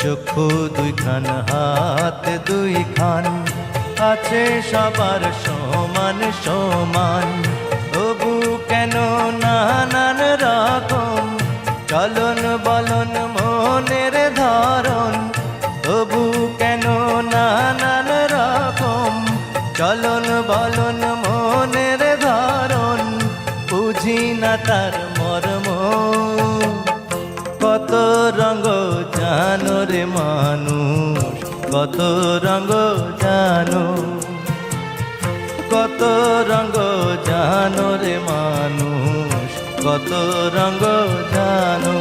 চক্ষু দুই খান, হাত দুই খান, আছে সবার সমান সমান। তবু কেন নানান রকম চলন বলন মনের ধরন? তবু কেন নানান রকম চলন বলন মনের ধরন? বুঝি না তার মর্ম। কত রঙ জানো রে মানুষ, কত রঙ জানো, কত রঙ জানো রে মানুষ, কত রঙ জানো।